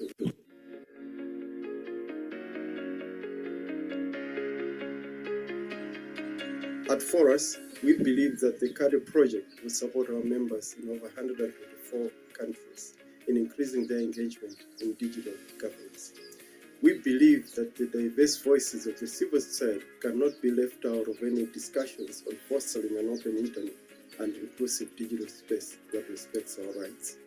At Forus, we believe that the CADE Project will support our members in over 124 countries in increasing their engagement in digital governance. We believe that the diverse voices of the civil society cannot be left out of any discussions on fostering an open internet and inclusive digital space that respects our rights.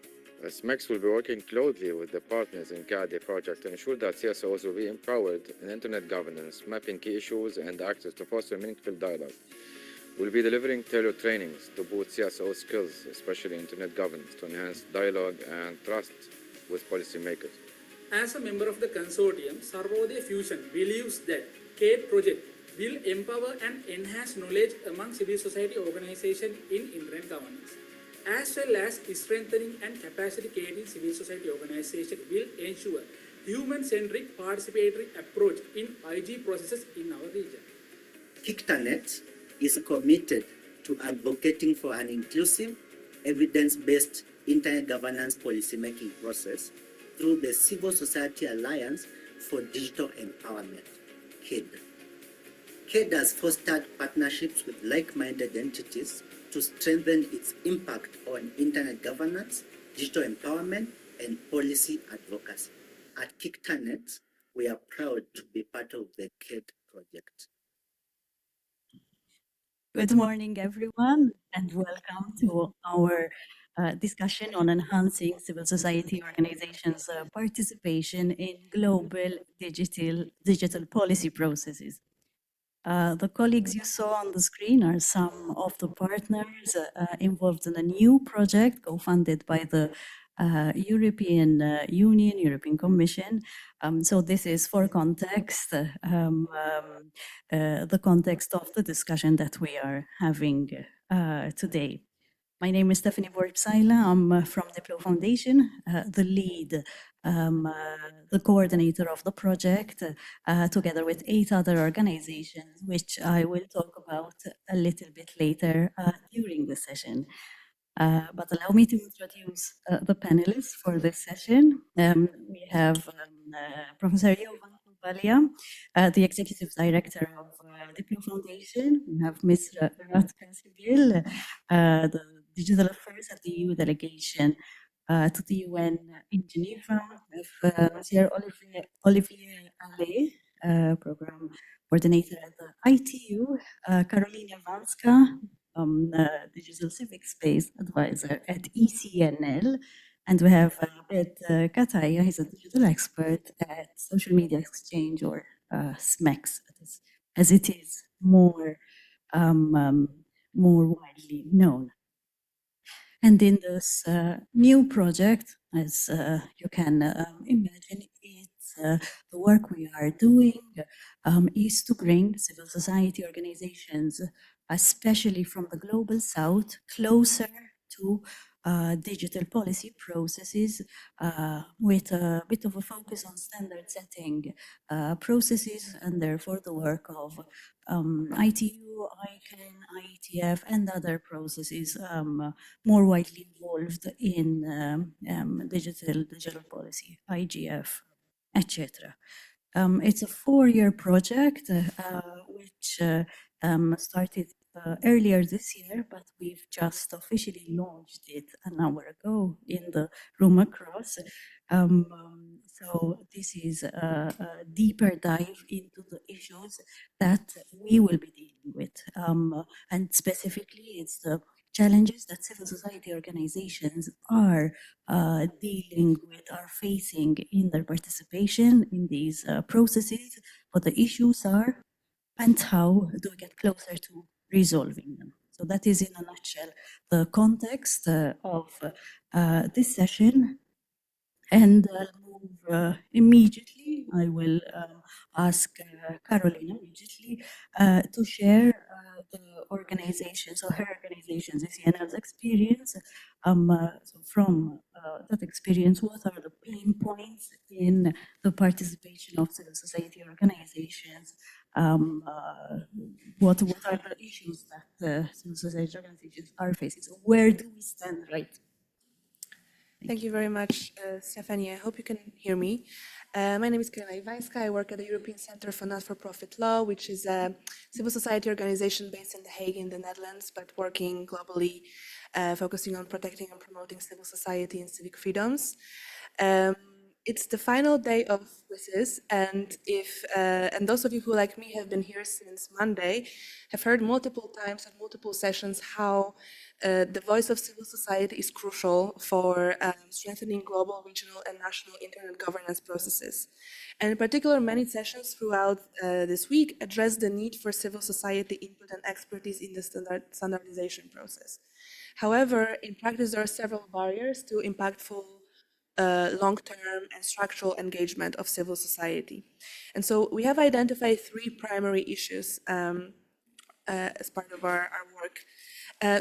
SMEX will be working closely with the partners in CADE Project to ensure that CSOs will be empowered in internet governance, mapping key issues and access to foster meaningful dialogue. We'll be delivering tailored trainings to boost CSO skills, especially internet governance, to enhance dialogue and trust with policymakers. As a member of the consortium, Sarvodaya Fusion believes that CADE Project will empower and enhance knowledge among civil society organizations in internet governance, as well as strengthening and capacity creating civil society organizations will ensure human-centric participatory approach in IG processes in our region. CICTANET is committed to advocating for an inclusive, evidence-based internet governance policymaking process through the Civil Society Alliance for Digital Empowerment, CADE. CADE has fostered partnerships with like-minded entities to strengthen its impact on internet governance, digital empowerment, and policy advocacy. At CICTANET, we are proud to be part of the CADE project. Good morning, everyone, and welcome to our discussion on enhancing civil society organizations' participation in global digital policy processes. The colleagues you saw on the screen are some of the partners involved in a new project co-funded by the European Union, European Commission. So this is for context, the context of the discussion that we are having today. My name is Stephanie Psaila. I'm from DiploFoundation, the lead, the coordinator of the project, together with 8 other organizations, which I will talk about a little bit later during the session. But allow me to introduce the panelists for this session. We have Professor Jovan Kurbalija, the Executive Director of DiploFoundation. We have Ms. Radka Sibille, the Digital Affairs at the EU Delegation to the UN in Geneva. We have Monsieur Olivier Allais, Program Coordinator at the ITU, Karolina Iwańska, Digital Civic Space Advisor at ECNL, and we have Abed Kataya. He's a digital expert at Social Media Exchange, or SMEX, as it is more widely known. And in this new project, as you can imagine, it's the work we are doing is to bring civil society organizations, especially from the global south, closer to digital policy processes with a bit of a focus on standard setting processes, and therefore the work of ITU, ICANN, IETF, and other processes more widely involved in digital policy, IGF, etc. It's a 4-year project which started earlier this year, but we've just officially launched it an hour ago in the room across. So this is a deeper dive into the issues that we will be dealing with. And specifically, it's the challenges that civil society organizations are dealing with, are facing in their participation in these processes, what the issues are, and how do we get closer to resolving them. So that is, in a nutshell, the context of this session. And I'll move immediately. I will ask Karolina immediately to share the organization, so her organization's ECNL's experience. So from that experience, what are the pain points in the participation of civil society organizations? What are the issues that civil society organizations are facing? So where do we stand right? Thank you very much, Stephanie. I hope you can hear me. My name is Karolina Iwańska. I work at the European Center for Not-for-Profit Law, which is a civil society organization based in The Hague in the Netherlands, but working globally, focusing on protecting and promoting civil society and civic freedoms. It's the final day of WSIS, and those of you who, like me, have been here since Monday, have heard multiple times and multiple sessions how the voice of civil society is crucial for strengthening global, regional, and national internet governance processes. And in particular, many sessions throughout this week address the need for civil society input and expertise in the standardization process. However, in practice, there are several barriers to impactful long-term and structural engagement of civil society. And so we have identified three primary issues as part of our work.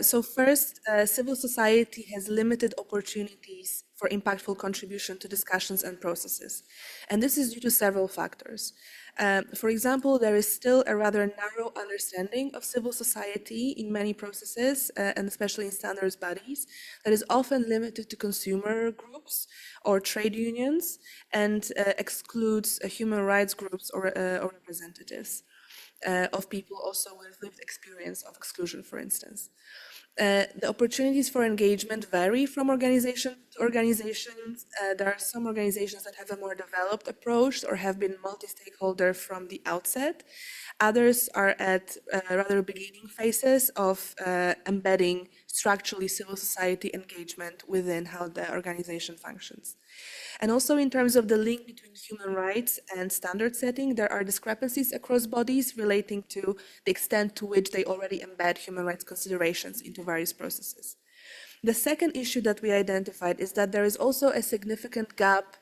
So first, civil society has limited opportunities for impactful contribution to discussions and processes. And this is due to several factors. For example, there is still a rather narrow understanding of civil society in many processes, and especially in standards bodies, that is often limited to consumer groups or trade unions and excludes human rights groups or representatives of people also with lived experience of exclusion, for instance. The opportunities for engagement vary from organization to organizations. There are some organizations that have a more developed approach or have been multi-stakeholder from the outset. Others are at rather beginning phases of embedding structurally civil society engagement within how the organization functions. And also in terms of the link between human rights and standard setting, there are discrepancies across bodies relating to the extent to which they already embed human rights considerations into various processes. The second issue that we identified is that there is also a significant gap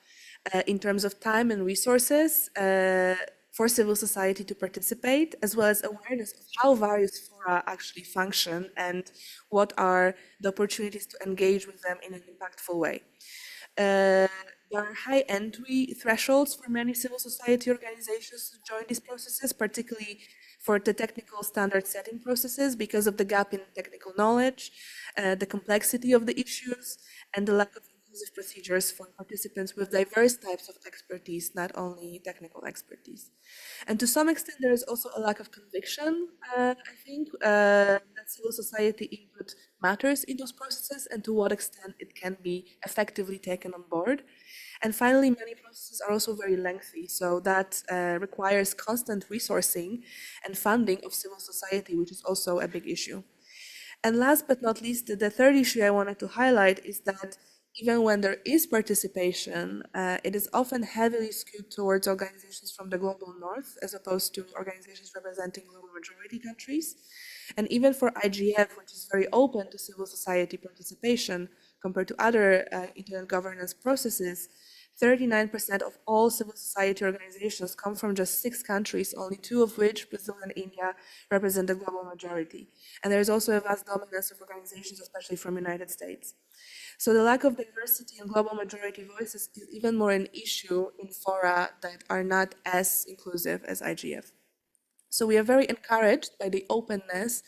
in terms of time and resources for civil society to participate, as well as awareness of how various fora actually function and what are the opportunities to engage with them in an impactful way. There are high entry thresholds for many civil society organizations to join these processes, particularly for the technical standard setting processes because of the gap in technical knowledge, the complexity of the issues, and the lack of inclusive procedures for participants with diverse types of expertise, not only technical expertise. And to some extent, there is also a lack of conviction, I think, that civil society input matters in those processes and to what extent it can be effectively taken on board. And finally, many processes are also very lengthy, so that requires constant resourcing and funding of civil society, which is also a big issue. And last but not least, the third issue I wanted to highlight is that even when there is participation, it is often heavily skewed towards organizations from the global north, as opposed to organizations representing global majority countries. And even for IGF, which is very open to civil society participation compared to other internet governance processes, 39% of all civil society organizations come from just 6 countries, only 2 of which, Brazil and India, represent the global majority. And there is also a vast dominance of organizations, especially from the United States. So the lack of diversity in global majority voices is even more an issue in fora that are not as inclusive as IGF. So we are very encouraged by the openness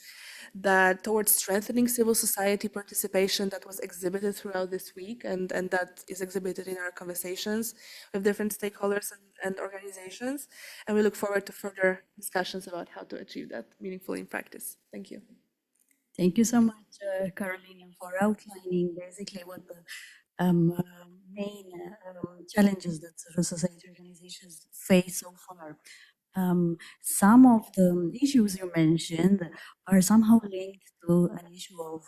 that towards strengthening civil society participation that was exhibited throughout this week and that is exhibited in our conversations with different stakeholders and organizations. And we look forward to further discussions about how to achieve that meaningfully in practice. Thank you. Thank you so much, Karolina, for outlining basically what the main challenges that civil society organizations face so far. Some of the issues you mentioned are somehow linked to an issue of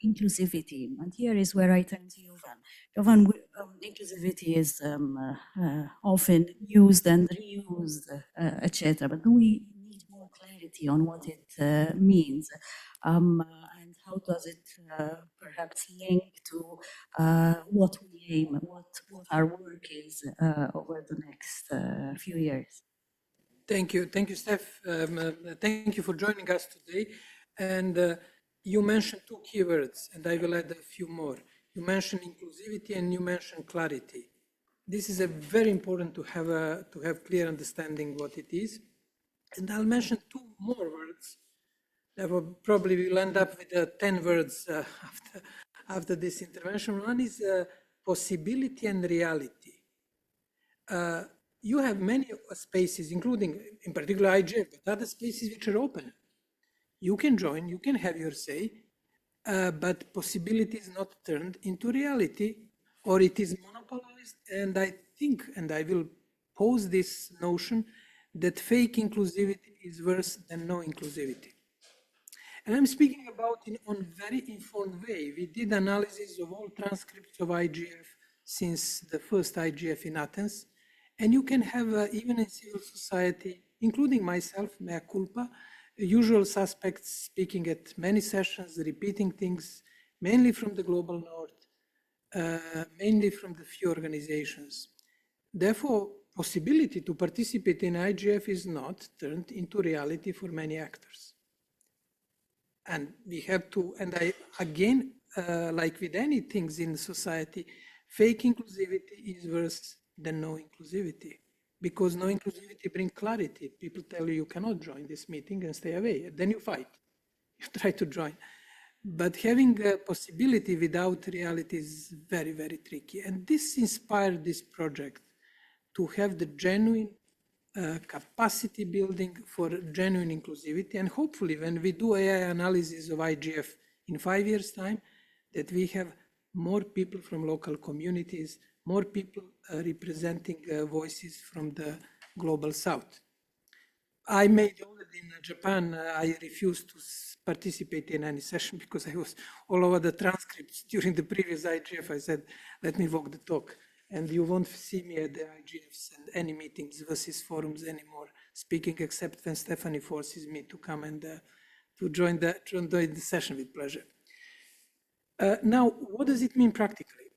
inclusivity. And here is where I turn to Jovan. Jovan, inclusivity is often used and reused, etc. But do we need more clarity on what it means? And how does it perhaps link to what we aim, what our work is over the next few years? Thank you, Steph. Thank you for joining us today. And you mentioned 2 keywords, and I will add a few more. You mentioned inclusivity and you mentioned clarity. This is a very important to have clear understanding what it is. And I'll mention 2 more words that probably will end up with 10 words after this intervention. One is possibility and reality. You have many spaces, including in particular IGF, but other spaces which are open. You can join, you can have your say, but possibility is not turned into reality, or it is monopolized. And I think, and I will pose this notion, that fake inclusivity is worse than no inclusivity. And I'm speaking about it on very informed way. We did analysis of all transcripts of IGF since the first IGF in Athens. And you can have, even in civil society, including myself, mea culpa, usual suspects speaking at many sessions, repeating things, mainly from the global north, mainly from the few organizations. Therefore, possibility to participate in IGF is not turned into reality for many actors. And we have to, and I, again, like with any things in society, fake inclusivity is worse than no inclusivity, because no inclusivity brings clarity. People tell you cannot join this meeting and stay away. Then you fight, you try to join. But having a possibility without reality is very, very tricky. And this inspired this project to have the genuine capacity building for genuine inclusivity. And hopefully when we do AI analysis of IGF in 5 years' time, that we have more people from local communities, more people representing voices from the global south. I made already in Japan, I refused to participate in any session because I was all over the transcripts during the previous IGF. I said, let me walk the talk. And you won't see me at the IGFs and any meetings, WSIS forums anymore, speaking except when Stephanie forces me to come and to join the session with pleasure. Now, what does it mean practically?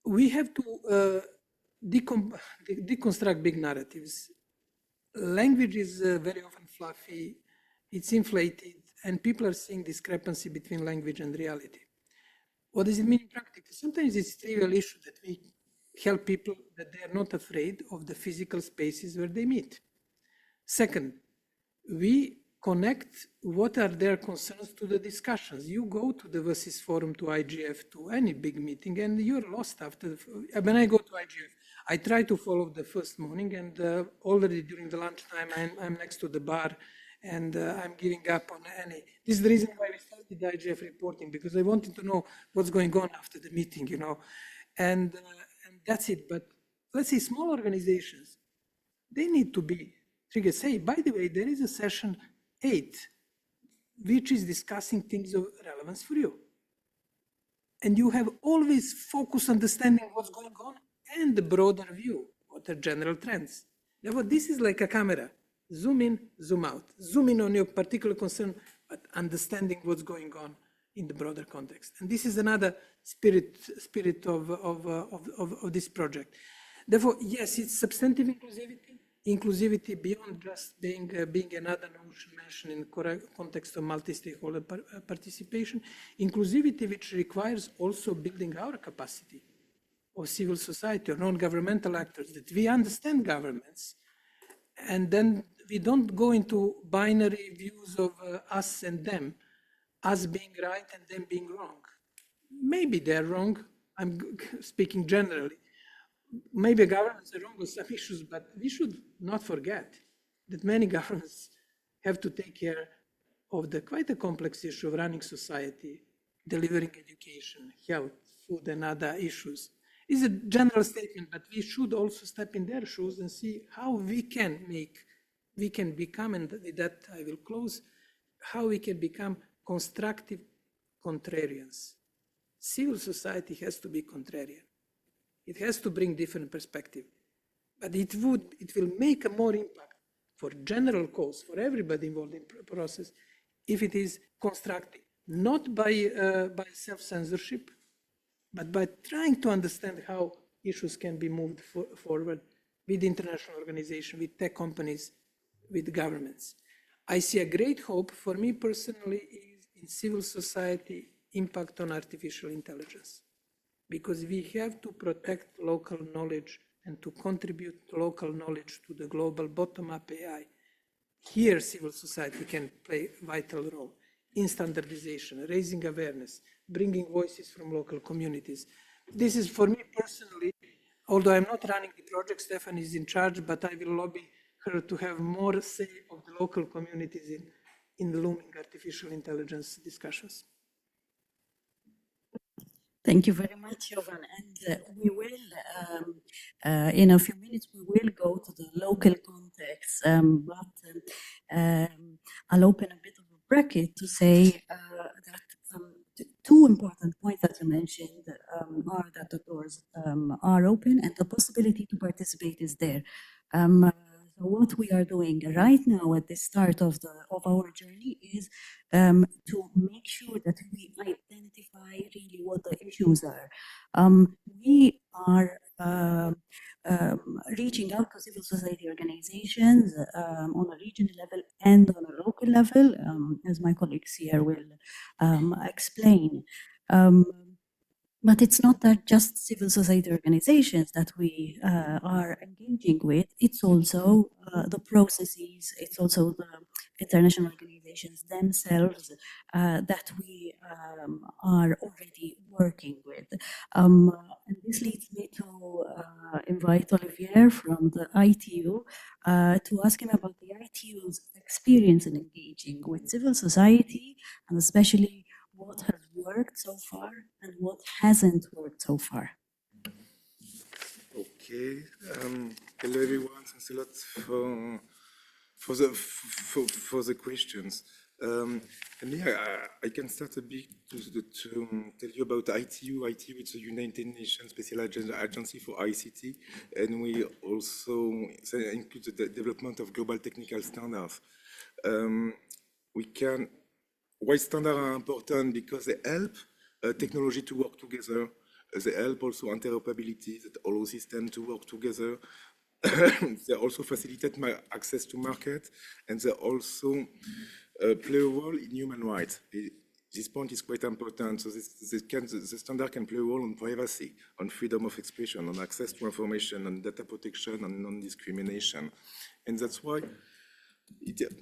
We have to deconstruct big narratives. Language is very often fluffy, it's inflated, and people are seeing discrepancy between language and reality. What does it mean in practice? Sometimes it's a trivial issue that we help people that they are not afraid of the physical spaces where they meet. Second, we connect what are their concerns to the discussions. You go to the WSIS forum, to IGF, to any big meeting, and you're lost after. When I go to IGF, I try to follow the first morning, and already during the lunchtime, I'm next to the bar, and I'm giving up on any. This is the reason why we started the IGF reporting, because I wanted to know what's going on after the meeting, you know, and that's it. But let's say small organizations, they need to be triggered. Say, by the way, there is a session 8, which is discussing things of relevance for you. And you have always focused understanding what's going on and the broader view, what are general trends. Therefore, this is like a camera. Zoom in, zoom out. Zoom in on your particular concern, but understanding what's going on in the broader context. And this is another spirit of this project. Therefore, yes, it's substantive inclusivity beyond just being another notion mentioned in the context of multi-stakeholder participation, inclusivity which requires also building our capacity of civil society or non-governmental actors, that we understand governments, and then we don't go into binary views of us and them, us being right and them being wrong. Maybe they're wrong, I'm speaking generally. Maybe governments are wrong on some issues, but we should not forget that many governments have to take care of the quite a complex issue of running society, delivering education, health, food, and other issues. It's a general statement, but we should also step in their shoes and see how we can become, and with that I will close, how we can become constructive contrarians. Civil society has to be contrarian. It has to bring different perspective, but it will make a more impact for general cause, for everybody involved in the process, if it is constructive, not by self-censorship, but by trying to understand how issues can be moved forward with international organizations, with tech companies, with governments. I see a great hope for me personally is in civil society impact on artificial intelligence, because we have to protect local knowledge and to contribute local knowledge to the global bottom-up AI. Here, civil society can play a vital role. in standardization, raising awareness, bringing voices from local communities. This is for me personally, although I'm not running the project, Stephanie is in charge, but I will lobby her to have more say of the local communities in the looming artificial intelligence discussions. Thank you very much, Jovan. And we will, in a few minutes, we will go to the local context, I'll open a bit of a bracket to say that two important points that you mentioned are that the doors are open and the possibility to participate is there. So what we are doing right now at the start of our journey is to make sure that we identify really what the issues are. We are reaching out to civil society organizations on a regional level and on a local level, as my colleagues here will explain. But it's not that just civil society organizations that we are engaging with, it's also the processes, it's also the international organizations themselves that we are already working with. And this leads me to invite Olivier from the ITU to ask him about the ITU's experience in engaging with civil society, and especially what has worked so far and what hasn't worked so far. Okay. Hello everyone. Thanks a lot for the questions. And yeah, I can start a bit to tell you about ITU. ITU is a United Nations Special Agency for ICT, and we also include the development of global technical standards. Why standards are important? Because they help technology to work together. They help also interoperability, that allow systems to work together. They also facilitate access to market, and they also play a role in human rights. This point is quite important. So the standard can play a role on privacy, on freedom of expression, on access to information, on data protection, and non-discrimination. And that's why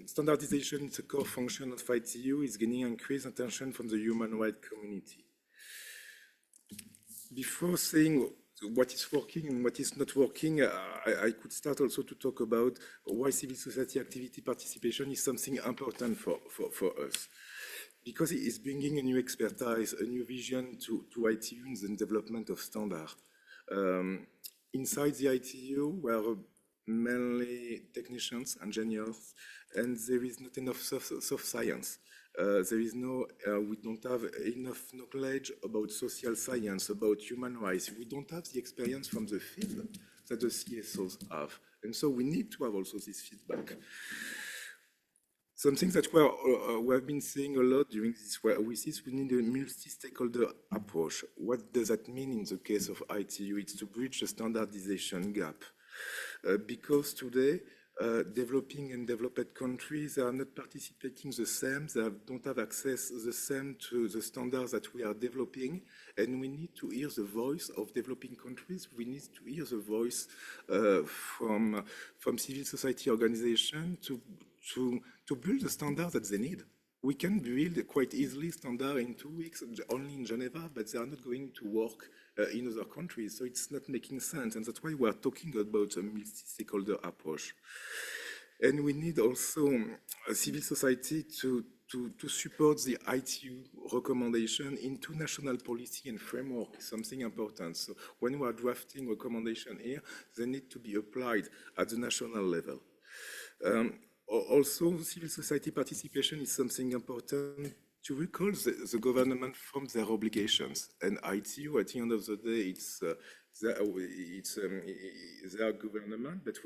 standardization is a core function of ITU, is gaining increased attention from the human rights community. Before saying what is working and what is not working, I could start also to talk about why civil society activity participation is something important for us. Because it is bringing a new expertise, a new vision to ITU in the development of standards. Inside the ITU, we are mainly technicians, engineers, and there is not enough soft science. We don't have enough knowledge about social science, about human rights. We don't have the experience from the field that the CSOs have. And so we need to have also this feedback. Something that we have been saying a lot during this WSIS, we need a multi-stakeholder approach. What does that mean in the case of ITU? It's to bridge the standardization gap. Because today, developing and developed countries are not participating the same, they don't have access the same to the standards that we are developing, and we need to hear the voice of developing countries. We need to hear the voice from civil society organizations to build the standards that they need. We can build quite easily standard in 2 weeks only in Geneva, but they are not going to work in other countries. So it's not making sense. And that's why we are talking about a multi-stakeholder approach. And we need also civil society to support the ITU recommendation into national policy and framework, something important. So when we are drafting recommendation here, they need to be applied at the national level. Also, civil society participation is something important to recall the government from their obligations. And ITU, at the end of the day, it's their government, but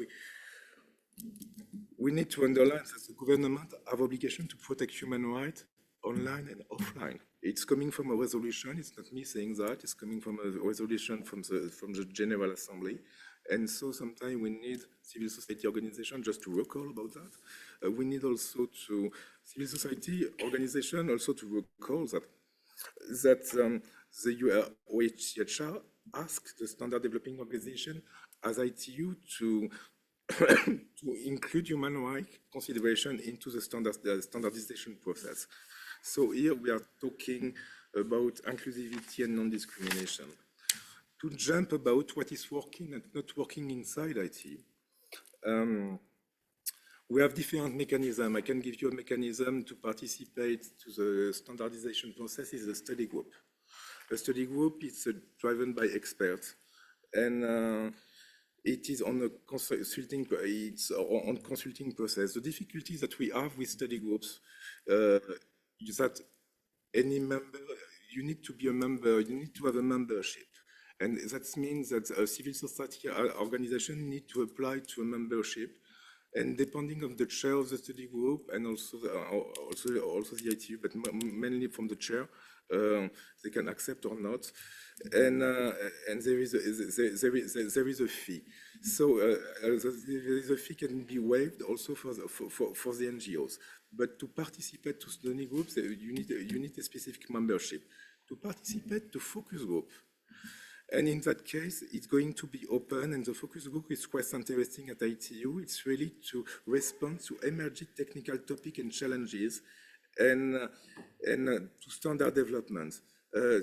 we need to underline that the government have obligation to protect human rights online and offline. It's coming from a resolution. It's not me saying that. It's coming from a resolution from the General Assembly. And so sometimes we need civil society organization just to recall about that. We need also civil society organization also to recall that the UNHCR asked the standard developing organization as ITU to include human rights consideration into the standardization process. So here we are talking about inclusivity and non-discrimination. To jump about what is working and not working inside IT, we have different mechanisms. I can give you a mechanism to participate to the standardization process is a study group. A study group is driven by experts, and it is on a consulting process. The difficulties that we have with study groups is that any member, you need to be a member, you need to have a membership. And that means that a civil society organization need to apply to a membership. And depending on the chair of the study group and also the ITU, but mainly from the chair, they can accept or not. And there is a fee. So the fee can be waived also for the NGOs. But to participate to study groups, you need a specific membership. To participate to focus group, and in that case, it's going to be open, and the focus group is quite interesting at ITU. It's really to respond to emerging technical topics and challenges, and to standard development.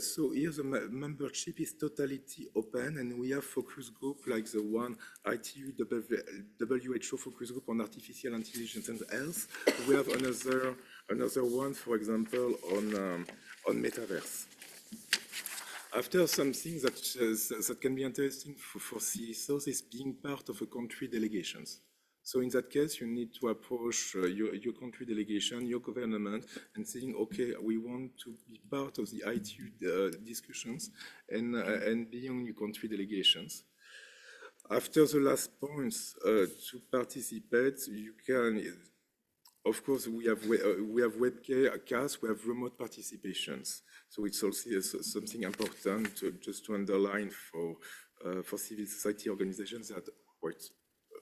So here the membership is totally open, and we have focus group like the one ITU WHO focus group on artificial intelligence and health. We have another one, for example, on metaverse. After something that can be interesting for CSOs is being part of a country delegations. So in that case, you need to approach your country delegation, your government, and saying, okay, we want to be part of the ITU discussions and be on your country delegations. After the last points, to participate, you can, of course, we have webcasts, we have remote participations. So it's also something important just to underline for civil society organizations that are quite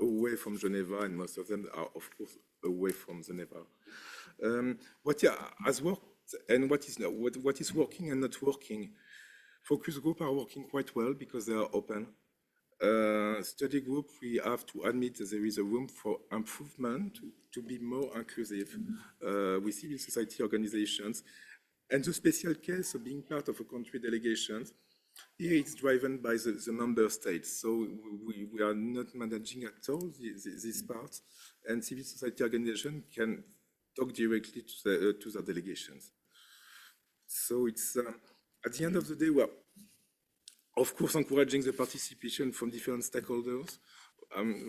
away from Geneva, and most of them are, of course, away from Geneva. What has worked and what is working and not working? Focus groups are working quite well because they are open. Study group, we have to admit that there is a room for improvement to be more inclusive with civil society organizations. And the special case of being part of a country delegation, here it's driven by the member states. So we are not managing at all this part, and civil society organization can talk directly to the delegations. So it's, at the end of the day, we are, of course, encouraging the participation from different stakeholders.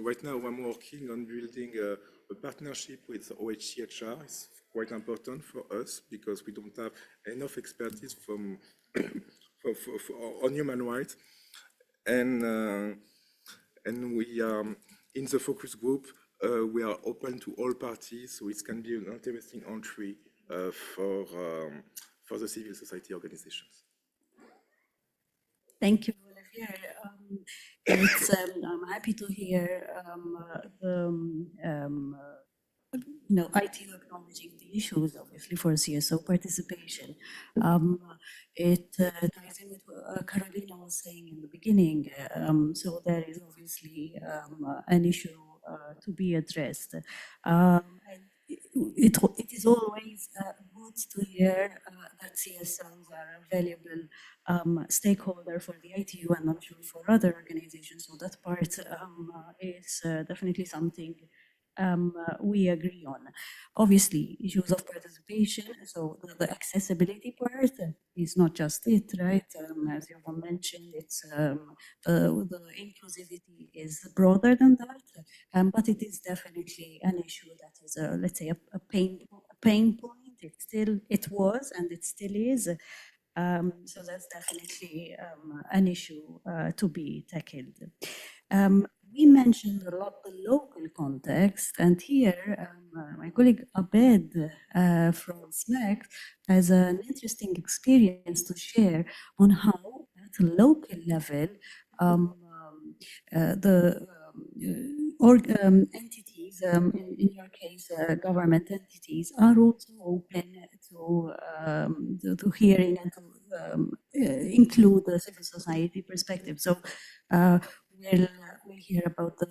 Right now, I'm working on building a partnership with OHCHR. It's quite important for us because we don't have enough expertise on human rights. And we are in the focus group. We are open to all parties, so it can be an interesting entry for the civil society organizations. Thank you, Olivier. I'm happy to hear ITU acknowledging the issues, obviously, for CSO participation. It ties in with what Karolina was saying in the beginning. So there is obviously an issue to be addressed. It is always good to hear that CSOs are a valuable stakeholder for the ITU, and I'm sure for other organizations. So that part is definitely something we agree on. Obviously, issues of participation, so the accessibility part is not just it, right? As Jovan mentioned, it's the inclusivity is broader than that, but it is definitely an issue that is, let's say, a pain point. It was, and it still is. So that's definitely an issue to be tackled. We mentioned a lot the local context, and here my colleague Abed from SMEX has an interesting experience to share on how at a local level the entities, in your case, government entities, are also open to hearing and to include the civil society perspective. So we'll hear about the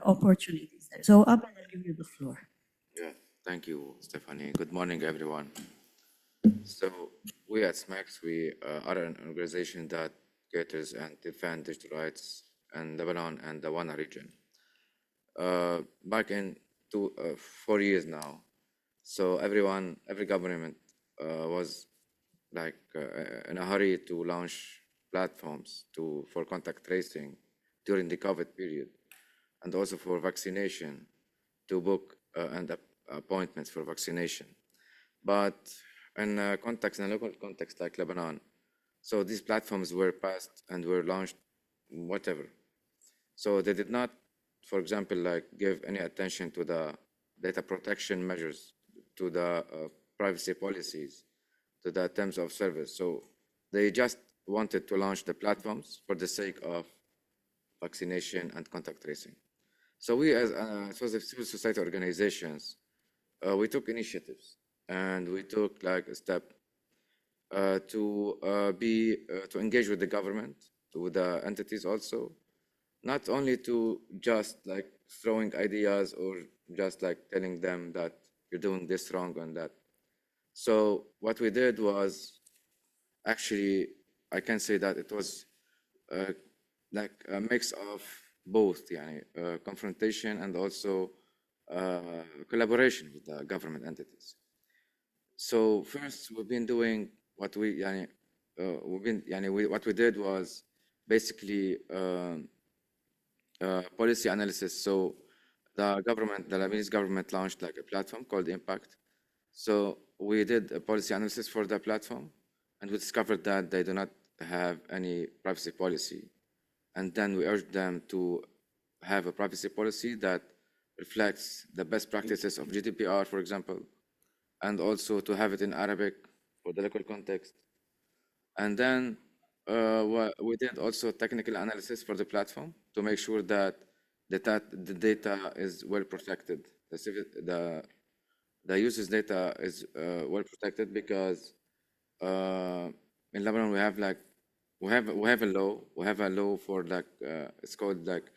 opportunities there. So Abed, I'll give you the floor. Yeah, thank you, Stephanie. Good morning, everyone. So we at SMEX, we are an organization that caters and defends digital rights in Lebanon and the WANA region. Back in 4 years now, so every government was like in a hurry to launch platforms for contact tracing during the COVID period, and also for vaccination, to book appointments for vaccination. But in a local context like Lebanon, so these platforms were passed and were launched, whatever. So they did not, for example, like give any attention to the data protection measures, to the privacy policies, to the terms of service. So they just wanted to launch the platforms for the sake of vaccination and contact tracing. So we as civil society organizations, we took initiatives and we took like a step to engage with the government, with the entities also, not only to just like throwing ideas or just like telling them that you're doing this wrong and that. So what we did was actually, I can say that it was like a mix of both, confrontation and also collaboration with the government entities. So first, we've been doing what we did was basically policy analysis. So the Lebanese government launched like a platform called Impact. So we did a policy analysis for the platform, and we discovered that they do not have any privacy policy. And then we urged them to have a privacy policy that reflects the best practices of GDPR, for example, and also to have it in Arabic for the local context. And then we did also technical analysis for the platform to make sure that the data is well protected. The user's data is well protected because in Lebanon we have a law for like it's called like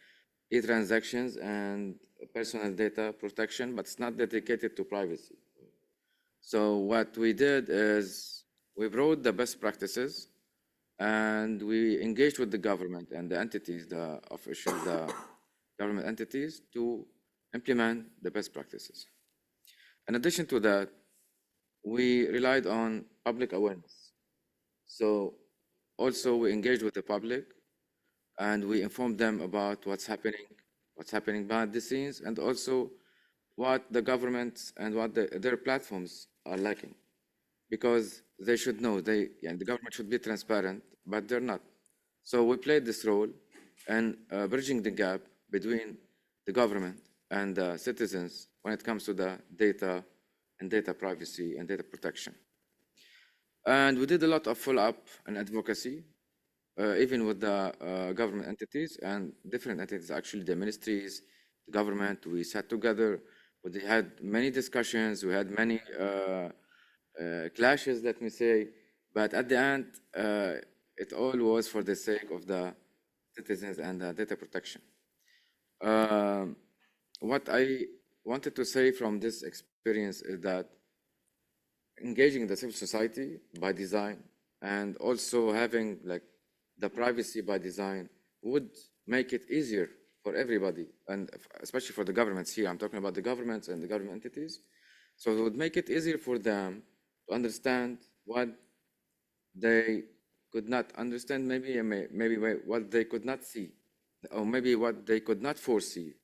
e-transactions and personal data protection, but it's not dedicated to privacy. So what we did is we brought the best practices and we engaged with the government and the entities, the government entities, to implement the best practices. In addition to that, we relied on public awareness. So also we engaged with the public and we informed them about what's happening behind the scenes, and also what the governments and what their platforms are lacking, because they should know, the government should be transparent, but they're not. So we played this role in bridging the gap between the government and the citizens when it comes to the data and data privacy and data protection. And we did a lot of follow-up and advocacy, even with the government entities and different entities, actually the ministries, the government. We sat together, we had many discussions, we had many clashes, let me say, but at the end, it all was for the sake of the citizens and the data protection. What I wanted to say from this experience is that engaging the civil society by design and also having like the privacy by design would make it easier for everybody, and especially for the governments here. I'm talking about the governments and the government entities. So it would make it easier for them to understand what they could not understand, maybe what they could not see, or maybe what they could not foresee.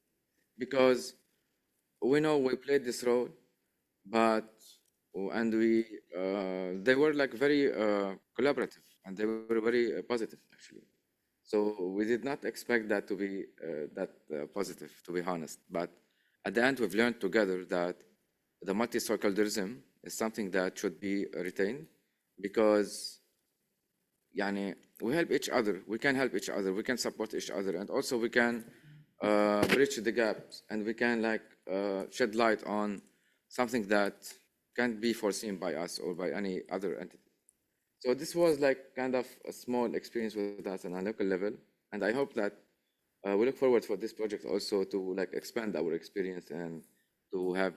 Because we know we played this role, and they were like very collaborative, and they were very positive, actually. So we did not expect that to be that positive, to be honest. But at the end, we've learned together that the multi-stakeholderism is something that should be retained, because we help each other, we can help each other, we can support each other, and also we can bridge the gaps, and we can shed light on something that can't be foreseen by us or by any other entity. So this was like kind of a small experience with us on a local level, and I hope that we look forward for this project also to like expand our experience and to have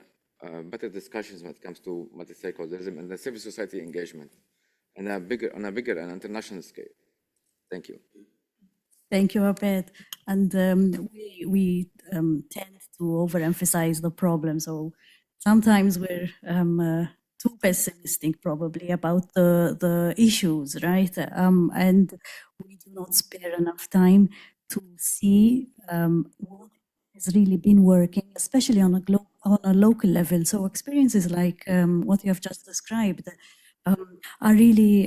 better discussions when it comes to multi-stakeholderism and the civil society engagement on a bigger and international scale. Thank you. Thank you, Abed. And we tend to overemphasize the problem. So sometimes we're too pessimistic, probably, about the issues, right? And we do not spare enough time to see what has really been working, especially on a local level. So experiences like what you have just described are really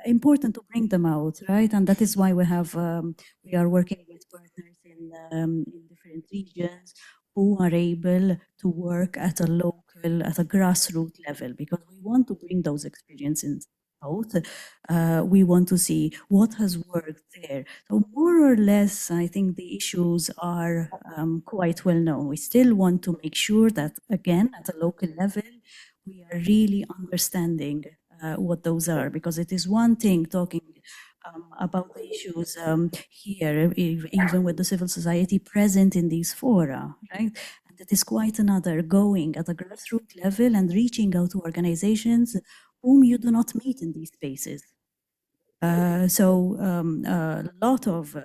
important to bring them out, right? And that is why we are working with partners in different regions who are able to work at a grassroots level, because we want to bring those experiences out. We want to see what has worked there. So more or less, I think the issues are quite well known. We still want to make sure that, again, at a local level, we are really understanding what those are, because it is one thing talking about the issues here, even with the civil society present in these fora, right? And it is quite another going at a grassroots level and reaching out to organizations whom you do not meet in these spaces. So a lot of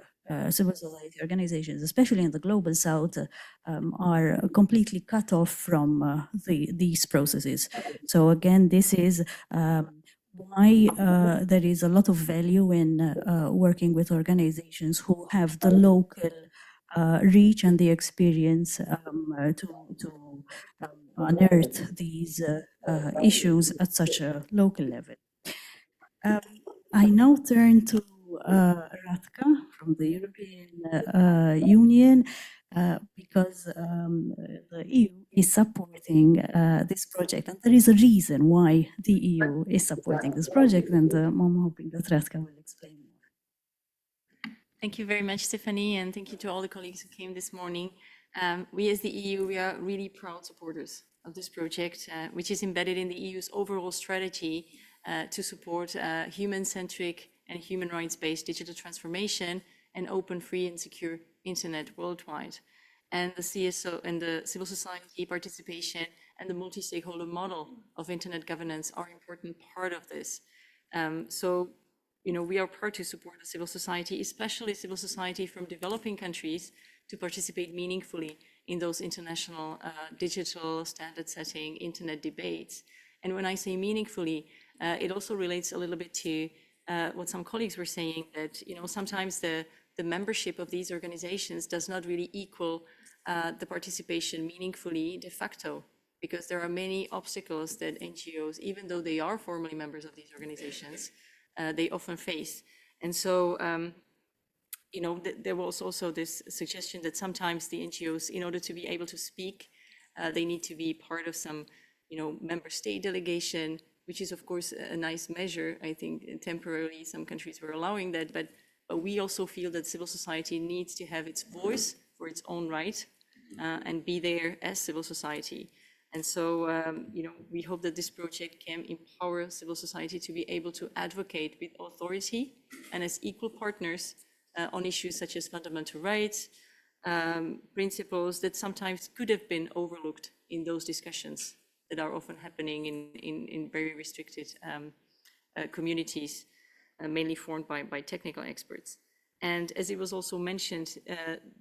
civil society organizations, especially in the global south, are completely cut off from these processes. So again, this is why there is a lot of value in working with organizations who have the local reach and the experience to unearth these issues at such a local level. I now turn to Radka from the European Union, because the EU is supporting this project, and there is a reason why the EU is supporting this project, and I'm hoping that Radka will explain more. Thank you very much, Stephanie, and thank you to all the colleagues who came this morning. We as the EU, we are really proud supporters of this project, which is embedded in the EU's overall strategy to support human-centric and human rights-based digital transformation and open, free, and secure internet worldwide. And the CSO and the civil society participation and the multi-stakeholder model of internet governance are an important part of this. So, you know, we are proud to support the civil society, especially civil society from developing countries, to participate meaningfully in those international digital standard-setting internet debates. And when I say meaningfully, it also relates a little bit to what some colleagues were saying, that, you know, sometimes the membership of these organizations does not really equal the participation meaningfully de facto, because there are many obstacles that NGOs, even though they are formally members of these organizations, they often face. And so, you know, there was also this suggestion that sometimes the NGOs, in order to be able to speak, they need to be part of some, you know, member state delegation, which is of course a nice measure. I think temporarily some countries were allowing that, but we also feel that civil society needs to have its voice for its own right and be there as civil society. And so, you know, we hope that this project can empower civil society to be able to advocate with authority and as equal partners on issues such as fundamental rights, principles that sometimes could have been overlooked in those discussions that are often happening in very restricted communities, mainly formed by technical experts. And as it was also mentioned,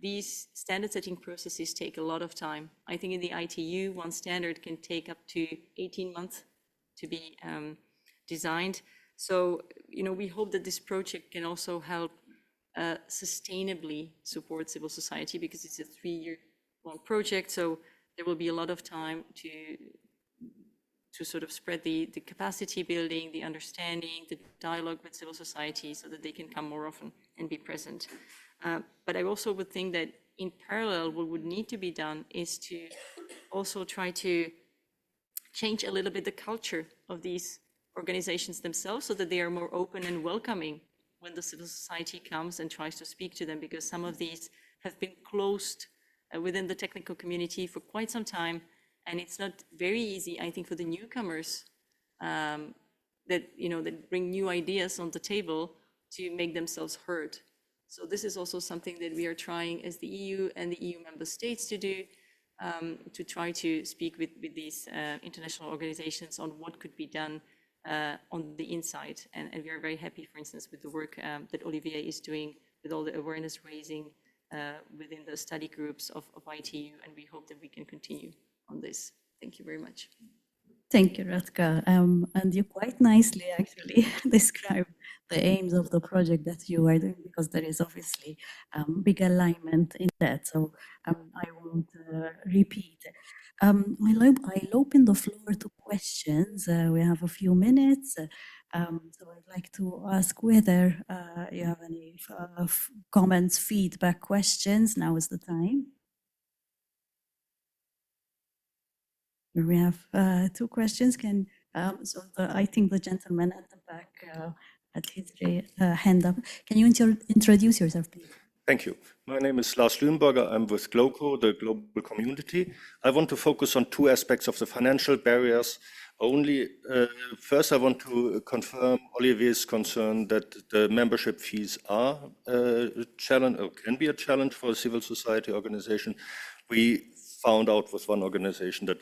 these standard setting processes take a lot of time. I think in the ITU, one standard can take up to 18 months to be designed. So, you know, we hope that this project can also help sustainably support civil society, because it's a 3-year-long project. So there will be a lot of time to sort of spread the capacity building, the understanding, the dialogue with civil society, so that they can come more often and be present. But I also would think that in parallel, what would need to be done is to also try to change a little bit the culture of these organizations themselves, so that they are more open and welcoming when the civil society comes and tries to speak to them, because some of these have been closed within the technical community for quite some time. And it's not very easy, I think, for the newcomers that, you know, that bring new ideas on the table to make themselves heard. So this is also something that we are trying as the EU and the EU member states to do, to try to speak with these international organizations on what could be done on the inside. And we are very happy, for instance, with the work that Olivier is doing with all the awareness raising within the study groups of ITU, and we hope that we can continue on this. Thank you very much. Thank you, Radka. And you quite nicely actually describe the aims of the project that you are doing, because there is obviously big alignment in that. So I won't repeat. I'll open the floor to questions. We have a few minutes. So I'd like to ask whether you have any comments, feedback, questions. Now is the time. We have two questions. I think the gentleman at the back had his hand up. Can you introduce yourself, please? Thank you. My name is Lars Lüneburger. I'm with GLOCO, the Global Community. I want to focus on two aspects of the financial barriers. First, I want to confirm Olivier's concern that the membership fees are a challenge, or can be a challenge for a civil society organization. We found out with one organization that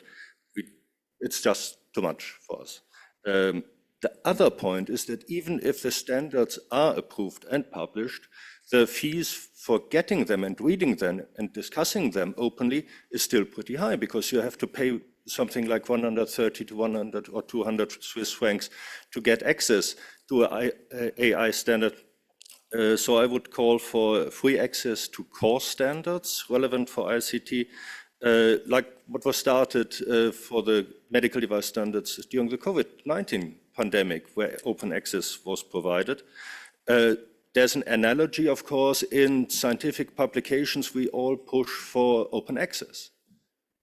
it's just too much for us. The other point is that even if the standards are approved and published, the fees for getting them and reading them and discussing them openly is still pretty high, because you have to pay something like 130 to 100 or 200 Swiss francs to get access to an AI standard. So I would call for free access to core standards relevant for ICT, like what was started for the medical device standards during the COVID-19 pandemic, where open access was provided. There's an analogy, of course, in scientific publications, we all push for open access.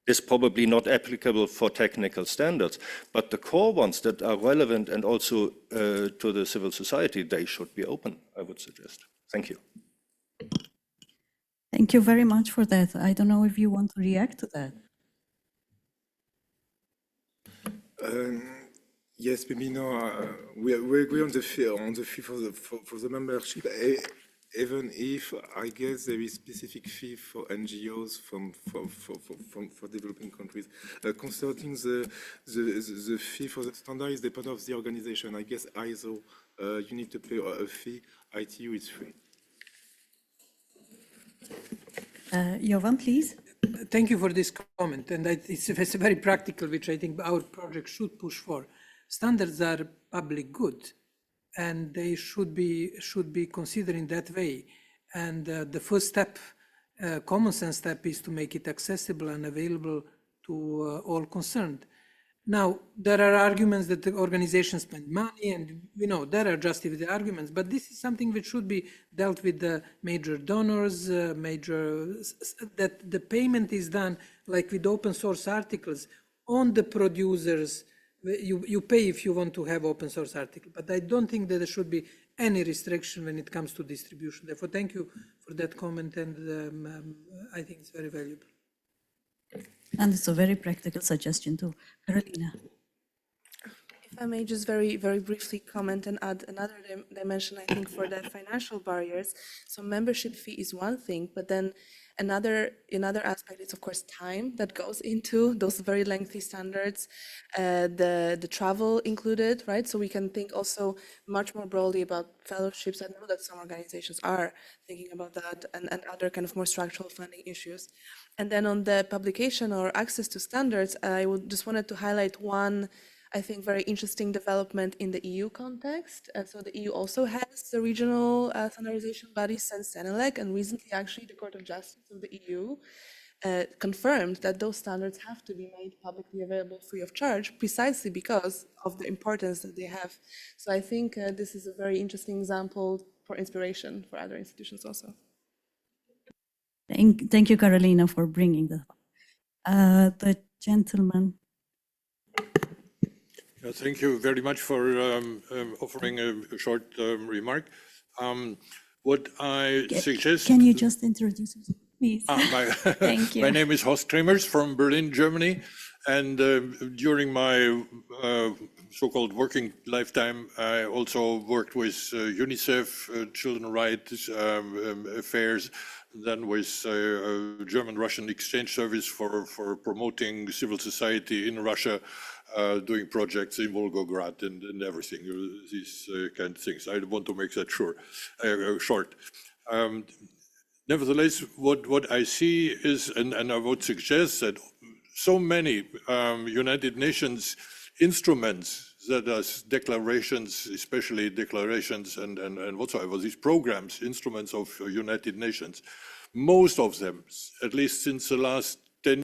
It's probably not applicable for technical standards, but the core ones that are relevant and also to the civil society, they should be open, I would suggest. Thank you. Thank you very much for that. I don't know if you want to react to that. Yes, maybe no. We agree on the fee for the membership. Even if I guess there is specific fee for NGOs for developing countries. Concerning the fee for the standard is dependent of the organization. I guess ISO you need to pay a fee. ITU is free. Jovan, please. Thank you for this comment, and it's very practical, which I think our project should push for. Standards are public good, and they should be considered in that way. And the first step, common sense step, is to make it accessible and available to all concerned. Now, there are arguments that the organizations spend money, and there are justified arguments, but this is something which should be dealt with the major donors, that the payment is done like with open source articles on the producers. You pay if you want to have open source article, but I don't think that there should be any restriction when it comes to distribution. Therefore, thank you for that comment, and I think it's very valuable. And it's a very practical suggestion too. Karolina. If I may just very, very briefly comment and add another dimension, I think, for the financial barriers. So membership fee is one thing, but then another aspect is, of course, time that goes into those very lengthy standards, the travel included, right? So we can think also much more broadly about fellowships. I know that some organizations are thinking about that, and other kind of more structural funding issues. And then on the publication or access to standards, I would just wanted to highlight one, I think, very interesting development in the EU context. And so the EU also has the regional standardization body, SENELEC, and recently actually the Court of Justice of the EU confirmed that those standards have to be made publicly available free of charge, precisely because of the importance that they have. So I think this is a very interesting example for inspiration for other institutions also. Thank you, Karolina, for bringing that up. The gentleman. Thank you very much for offering a short remark. What I suggest... Can you just introduce yourself, please? Thank you. My name is Horst Kremers from Berlin, Germany. And during my so-called working lifetime, I also worked with UNICEF, children's rights affairs, then with German-Russian exchange service for promoting civil society in Russia, doing projects in Volgograd and everything, these kind of things. I want to make that short. Nevertheless, what I see is, and I would suggest that so many United Nations instruments, that is declarations, especially declarations and whatsoever, these programs, instruments of United Nations, most of them, at least since the last 10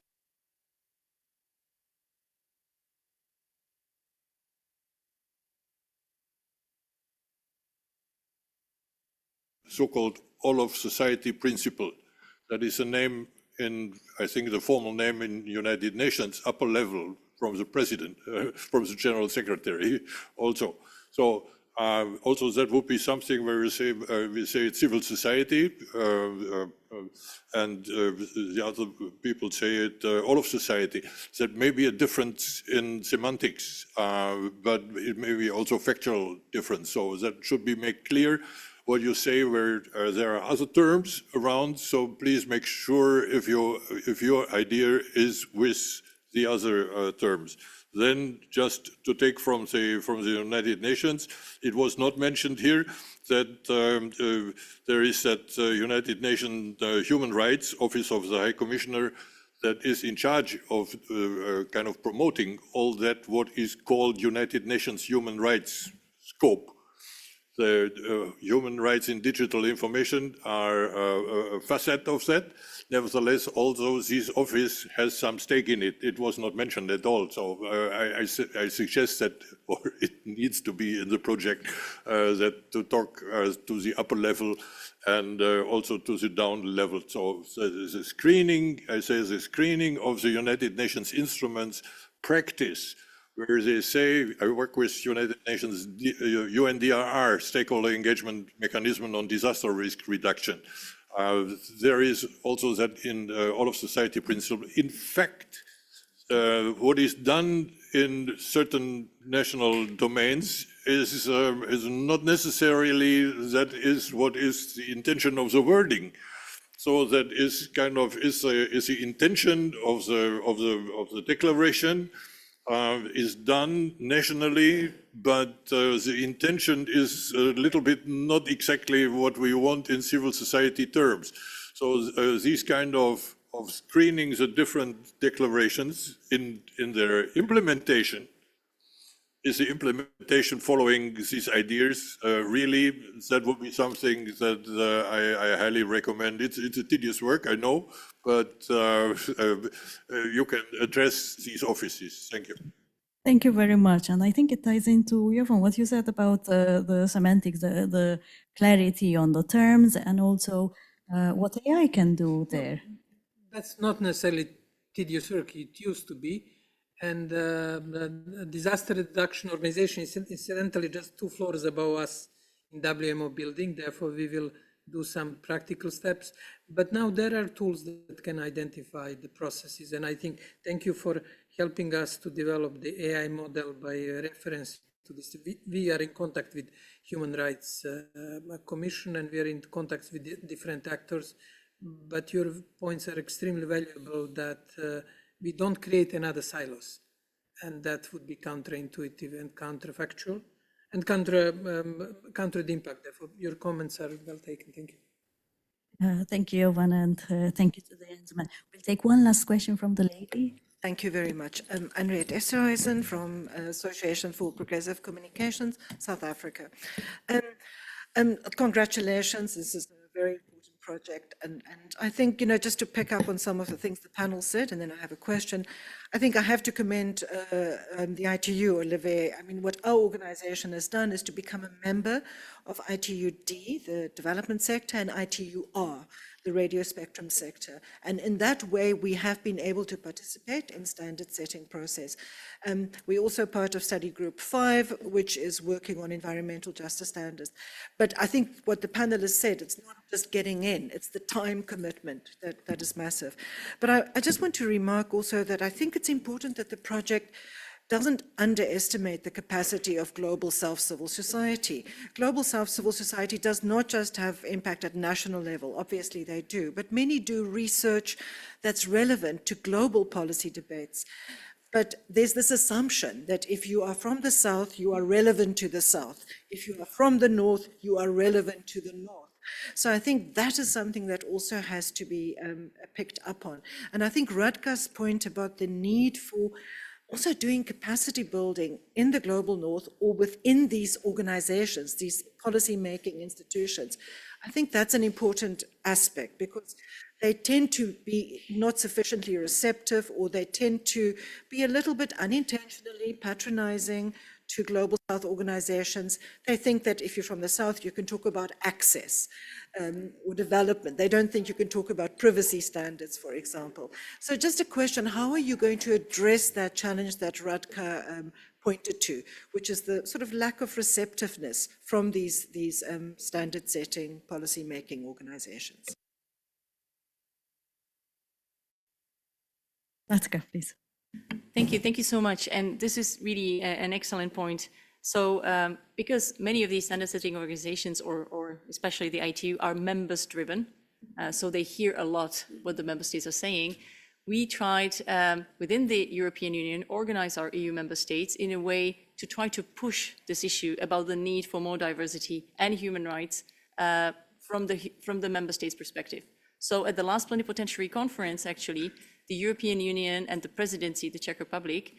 so-called all of society principle. That is a name in, I think the formal name in United Nations, upper level from the president, from the general secretary also. So also that would be something where we say civil society, and the other people say it all of society. That may be a difference in semantics, but it may be also factual difference. So that should be made clear what you say, where there are other terms around. So please make sure if your idea is with the other terms. Then just to take from the United Nations, it was not mentioned here that there is that United Nations Human Rights Office of the High Commissioner that is in charge of kind of promoting all that what is called United Nations human rights scope. The human rights in digital information are a facet of that. Nevertheless, although this office has some stake in it, it was not mentioned at all. So I suggest that, or it needs to be in the project, that to talk to the upper level and also to the down level. So the screening, I say the screening of the United Nations instruments practice, where they say, I work with United Nations UNDRR, Stakeholder Engagement Mechanism on Disaster Risk Reduction. There is also that in all of society principle. In fact, what is done in certain national domains is not necessarily that is what is the intention of the wording. So that is kind of is the intention of the declaration. Is done nationally, but the intention is a little bit not exactly what we want in civil society terms. So these kind of screenings of different declarations in their implementation, is the implementation following these ideas really? That would be something that I highly recommend. It's a tedious work, I know, but you can address these offices. Thank you. Thank you very much. And I think it ties into, Jovan, what you said about the semantics, the clarity on the terms, and also what AI can do there. That's not necessarily tedious work. It used to be. And the Disaster Reduction Organization is incidentally just 2 floors above us in WMO building. Therefore, we will do some practical steps. But now there are tools that can identify the processes. And I think, thank you for helping us to develop the AI model by reference to this. We are in contact with Human Rights Commission, and we are in contact with different actors. But your points are extremely valuable that we don't create another silos, and that would be counterintuitive and counterfactual and counter the impact. Therefore, your comments are well taken. Thank you. Thank you, Jovan, and thank you to the gentleman. We'll take one last question from the lady. Thank you very much. Henriette Esterhuizen from Association for Progressive Communications, South Africa. Congratulations, this is a very important project. And I think, just to pick up on some of the things the panel said, and then I have a question, I think I have to commend the ITU, Olivier. I mean, what our organization has done is to become a member of ITU-D, the development sector, and ITU-R, the radio spectrum sector. And in that way, we have been able to participate in standard setting process. We're also part of study group 5, which is working on environmental justice standards. But I think what the panelists said, it's not just getting in, it's the time commitment that is massive. But I just want to remark also that I think it's important that the project doesn't underestimate the capacity of global South civil society. Global South civil society does not just have impact at national level, obviously they do, but many do research that's relevant to global policy debates. But there's this assumption that if you are from the South, you are relevant to the South. If you are from the North, you are relevant to the North. So I think that is something that also has to be picked up on. And I think Radka's point about the need for also doing capacity building in the global North or within these organizations, these policy-making institutions, I think that's an important aspect because they tend to be not sufficiently receptive, or they tend to be a little bit unintentionally patronizing to global South organizations. They think that if you're from the South, you can talk about access or development. They don't think you can talk about privacy standards, for example. So just a question, how are you going to address that challenge that Radka pointed to, which is the sort of lack of receptiveness from these standard-setting, policy-making organizations? Radka, please. Thank you so much. And this is really an excellent point. So because many of these standard setting organizations, or especially the ITU, are members driven, so they hear a lot what the member states are saying, we tried within the European Union organize our EU member states in a way to try to push this issue about the need for more diversity and human rights from the member states' perspective. So at the last plenipotentiary conference, actually, the European Union and the presidency, the Czech Republic,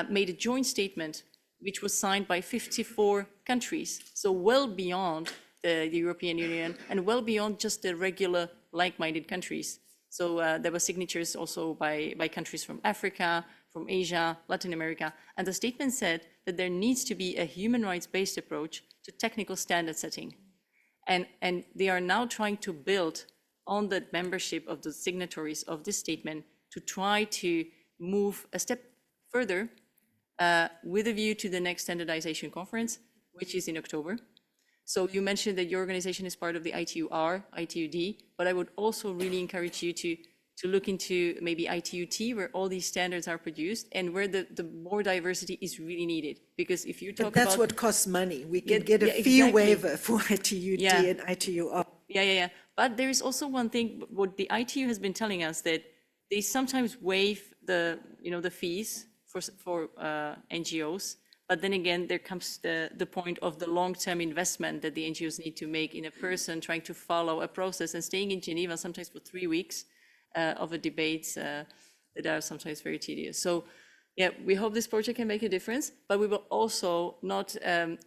made a joint statement which was signed by 54 countries, so well beyond the European Union and well beyond just the regular like-minded countries. So there were signatures also by countries from Africa, from Asia, Latin America, and the statement said that there needs to be a human rights-based approach to technical standard setting. And they are now trying to build on the membership of the signatories of this statement to try to move a step further with a view to the next standardization conference, which is in October. So you mentioned that your organization is part of the ITUR, ITUD, but I would also really encourage you to look into maybe ITUT, where all these standards are produced and where the more diversity is really needed. Because if you talk about— That's what costs money. We can get a fee waiver for ITUT and ITUR. Yeah. But there is also one thing, what the ITU has been telling us, that they sometimes waive the fees for NGOs, but then again there comes the point of the long-term investment that the NGOs need to make in a person trying to follow a process and staying in Geneva sometimes for 3 weeks of a debates that are sometimes very tedious. So yeah, we hope this project can make a difference, but we will also not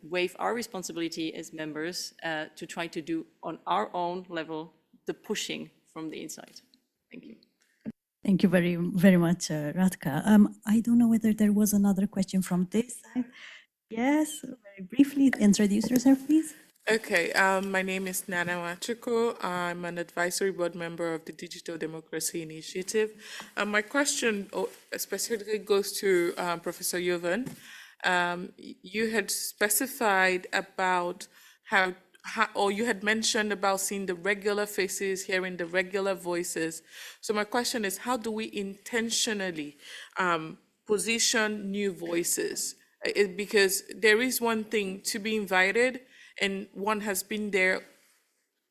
waive our responsibility as members to try to do on our own level the pushing from the inside. Thank you. Thank you very, very much, Radka. I don't know whether there was another question from this side. Yes, very briefly, introduce yourself, please. Okay, my name is Nana Wachuko. I'm an advisory board member of the Digital Democracy Initiative. My question specifically goes to Professor Jovan. You had specified about how, or you had mentioned about seeing the regular faces, hearing the regular voices. So my question is, how do we intentionally position new voices? Because there is one thing to be invited, and one has been there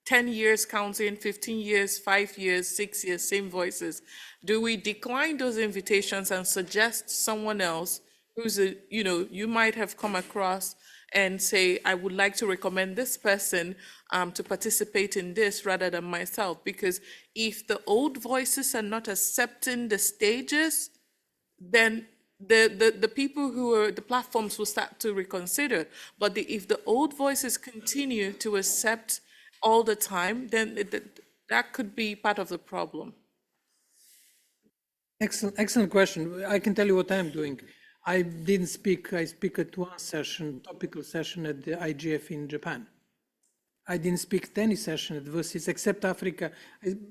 10 years counting, 15 years, 5 years, 6 years, same voices. Do we decline those invitations and suggest someone else who's you might have come across and say, I would like to recommend this person to participate in this rather than myself? Because if the old voices are not accepting the stages, then the people who are the platforms will start to reconsider. But if the old voices continue to accept all the time, then that could be part of the problem. Excellent question. I can tell you what I'm doing. I didn't speak. I speak at one session, topical session at the IGF in Japan. I didn't speak at any session at WSIS except Africa.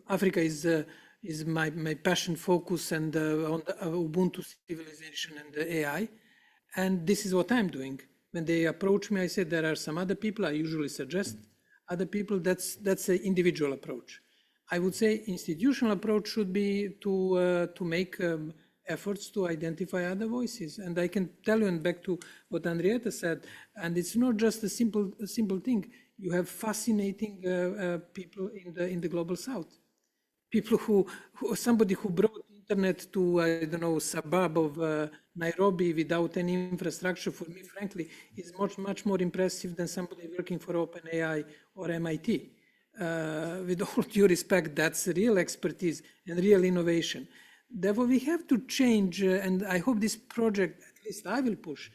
Africa is my passion focus and on the Ubuntu civilization and the AI. And this is what I'm doing. When they approach me, I say there are some other people. I usually suggest other people. That's an individual approach. I would say institutional approach should be to make efforts to identify other voices. And I can tell you, and back to what Henrietta said, and it's not just a simple thing. You have fascinating people in the global south. People who somebody who brought internet to, I don't know, suburb of Nairobi without any infrastructure, for me, frankly, is much more impressive than somebody working for OpenAI or MIT. With all due respect, that's real expertise and real innovation. Therefore, we have to change, and I hope this project, at least I will push,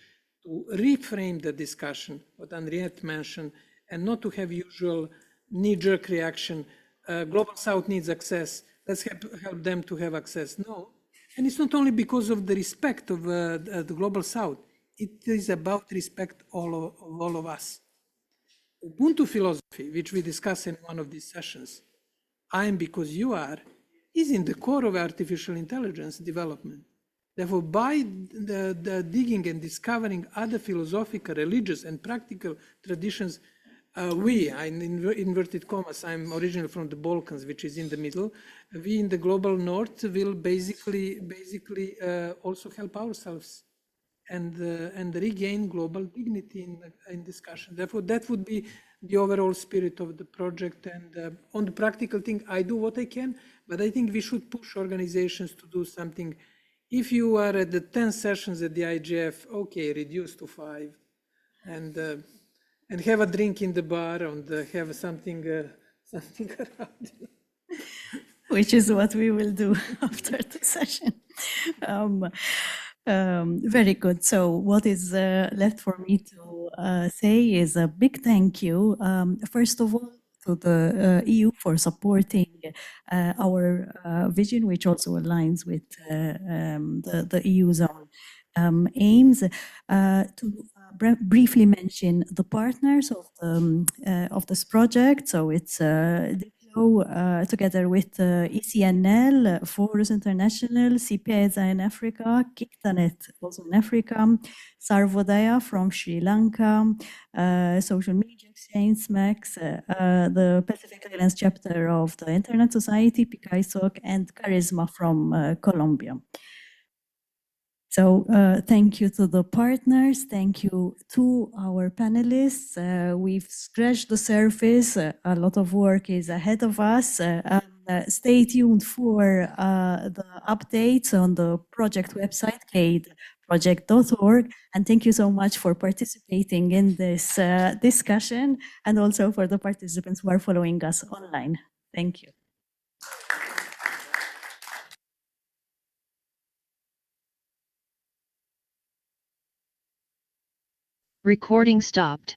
to reframe the discussion, what Henriette mentioned, and not to have usual knee-jerk reaction. Global South needs access. Let's help them to have access. No, and it's not only because of the respect of the Global South. It is about respect of all of us. Ubuntu philosophy, which we discuss in one of these sessions, I am because you are, is in the core of artificial intelligence development. Therefore, by the digging and discovering other philosophical, religious, and practical traditions, in inverted commas, I'm originally from the Balkans, which is in the middle. We in the global north will basically also help ourselves and regain global dignity in discussion. Therefore, that would be the overall spirit of the project. And on the practical thing, I do what I can, but I think we should push organizations to do something. If you are at the 10 sessions at the IGF, okay, reduce to 5, and have a drink in the bar and have something around. Which is what we will do after the session. Very good. So what is left for me to say is a big thank you, first of all, to the EU for supporting our vision, which also aligns with the EU's own aims. To briefly mention the partners of this project. So it's Diplo, together with ECNL, Forus International, CPESA in Africa, Kiktanet also in Africa, Sarvodaya from Sri Lanka, Social Media Exchange, SMEX, the Pacific Islands chapter of the Internet Society, PICAISOC, and Charisma from Colombia. So thank you to the partners, thank you to our panelists. We've scratched the surface, a lot of work is ahead of us. Stay tuned for the updates on the project website, cadeproject.org. And thank you so much for participating in this discussion, and also for the participants who are following us online. Thank you. Recording stopped.